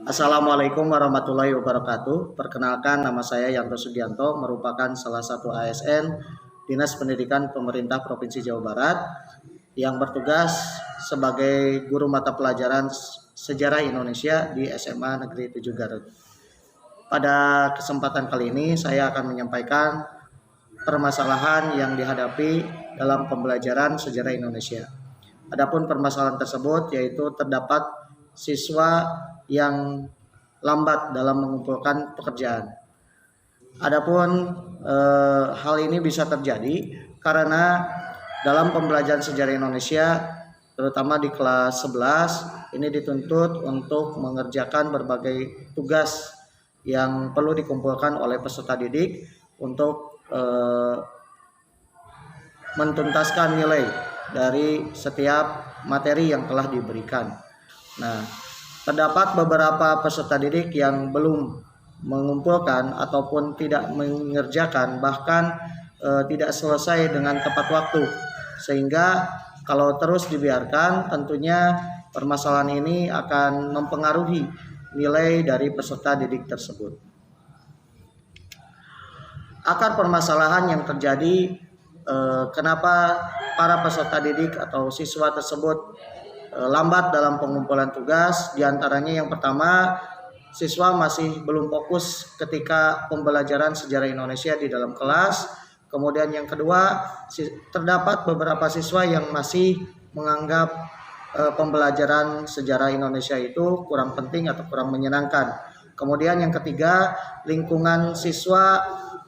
Assalamualaikum warahmatullahi wabarakatuh. Perkenalkan, nama saya Yanto Sugianto, merupakan salah satu ASN Dinas Pendidikan Pemerintah Provinsi Jawa Barat yang bertugas sebagai guru mata pelajaran Sejarah Indonesia di SMA Negeri 7 Garut. Pada kesempatan kali ini saya akan menyampaikan permasalahan yang dihadapi dalam pembelajaran sejarah Indonesia. Adapun permasalahan tersebut yaitu terdapat siswa yang lambat dalam mengumpulkan pekerjaan. Adapun hal ini bisa terjadi karena dalam pembelajaran sejarah Indonesia, terutama di kelas 11, ini dituntut untuk mengerjakan berbagai tugas yang perlu dikumpulkan oleh peserta didik untuk mentuntaskan nilai dari setiap materi yang telah diberikan. Nah, terdapat beberapa peserta didik yang belum mengumpulkan ataupun tidak mengerjakan, bahkan tidak selesai dengan tepat waktu. Sehingga kalau terus dibiarkan, tentunya permasalahan ini akan mempengaruhi nilai dari peserta didik tersebut. Akar permasalahan yang terjadi kenapa para peserta didik atau siswa tersebut lambat dalam pengumpulan tugas, diantaranya yang pertama, siswa masih belum fokus ketika pembelajaran sejarah Indonesia di dalam kelas. Kemudian yang kedua, terdapat beberapa siswa yang masih menganggap pembelajaran sejarah Indonesia itu kurang penting atau kurang menyenangkan. Kemudian yang ketiga, lingkungan siswa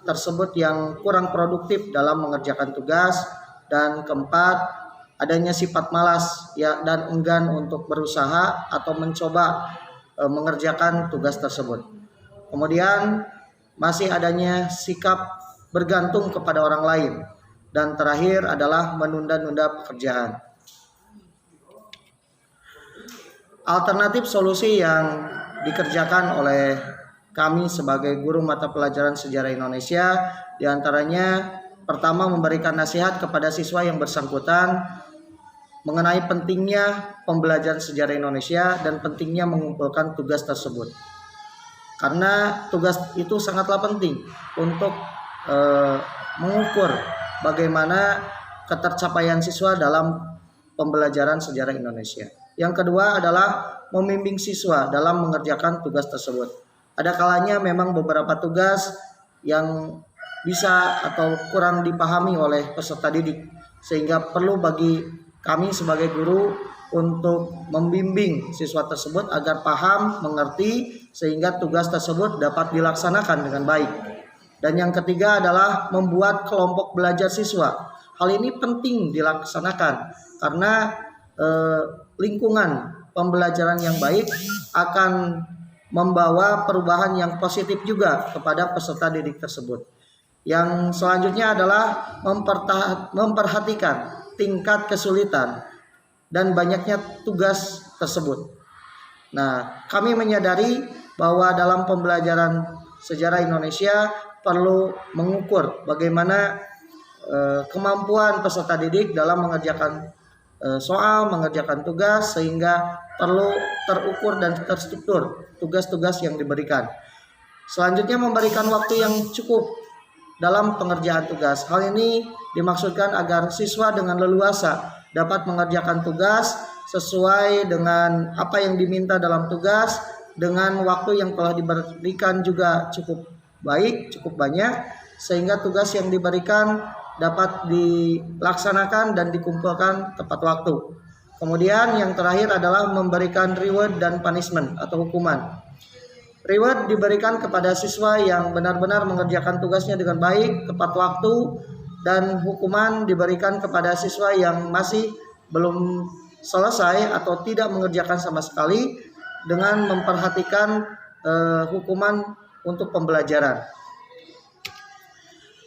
tersebut yang kurang produktif dalam mengerjakan tugas. Dan keempat, adanya sifat malas ya dan enggan untuk berusaha atau mencoba mengerjakan tugas tersebut. Kemudian masih adanya sikap bergantung kepada orang lain, dan terakhir adalah menunda-nunda pekerjaan. Alternatif solusi yang dikerjakan oleh kami sebagai guru mata pelajaran sejarah Indonesia diantaranya pertama, memberikan nasihat kepada siswa yang bersangkutan mengenai pentingnya pembelajaran sejarah Indonesia dan pentingnya mengumpulkan tugas tersebut. Karena tugas itu sangatlah penting untuk mengukur bagaimana ketercapaian siswa dalam pembelajaran sejarah Indonesia. Yang kedua adalah membimbing siswa dalam mengerjakan tugas tersebut. Ada kalanya memang beberapa tugas yang bisa atau kurang dipahami oleh peserta didik, sehingga perlu bagi kami sebagai guru untuk membimbing siswa tersebut agar paham, mengerti, sehingga tugas tersebut dapat dilaksanakan dengan baik. Dan yang ketiga adalah membuat kelompok belajar siswa. Hal ini penting dilaksanakan karena lingkungan pembelajaran yang baik akan membawa perubahan yang positif juga kepada peserta didik tersebut. Yang selanjutnya adalah memperhatikan tingkat kesulitan dan banyaknya tugas tersebut. Nah, kami menyadari bahwa dalam pembelajaran sejarah Indonesia perlu mengukur bagaimana kemampuan peserta didik dalam mengerjakan soal, mengerjakan tugas, sehingga perlu terukur dan terstruktur tugas-tugas yang diberikan. Selanjutnya, memberikan waktu yang cukup dalam pengerjaan tugas. Hal ini dimaksudkan agar siswa dengan leluasa dapat mengerjakan tugas sesuai dengan apa yang diminta dalam tugas, dengan waktu yang telah diberikan juga cukup baik, cukup banyak, sehingga tugas yang diberikan dapat dilaksanakan dan dikumpulkan tepat waktu. Kemudian yang terakhir adalah memberikan reward dan punishment atau hukuman. Reward diberikan kepada siswa yang benar-benar mengerjakan tugasnya dengan baik, tepat waktu, dan hukuman diberikan kepada siswa yang masih belum selesai atau tidak mengerjakan sama sekali, dengan memperhatikan hukuman untuk pembelajaran.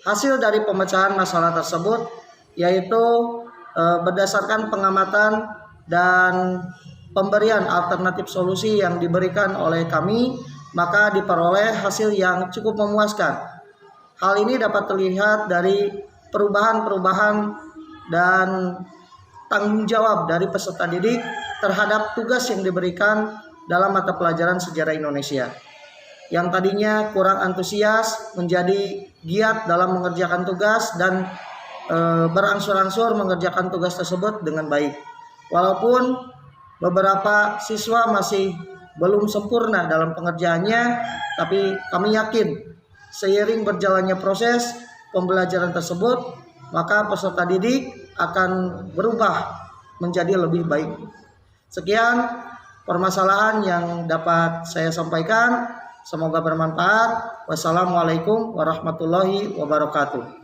Hasil dari pemecahan masalah tersebut yaitu berdasarkan pengamatan dan pemberian alternatif solusi yang diberikan oleh kami, maka diperoleh hasil yang cukup memuaskan. Hal ini dapat terlihat dari perubahan-perubahan dan tanggung jawab dari peserta didik terhadap tugas yang diberikan dalam mata pelajaran sejarah Indonesia. Yang tadinya kurang antusias menjadi giat dalam mengerjakan tugas dan berangsur-angsur mengerjakan tugas tersebut dengan baik. Walaupun beberapa siswa masih belum sempurna dalam pengerjaannya, tapi kami yakin seiring berjalannya proses pembelajaran tersebut, maka peserta didik akan berubah menjadi lebih baik. Sekian permasalahan yang dapat saya sampaikan. Semoga bermanfaat. Wassalamualaikum warahmatullahi wabarakatuh.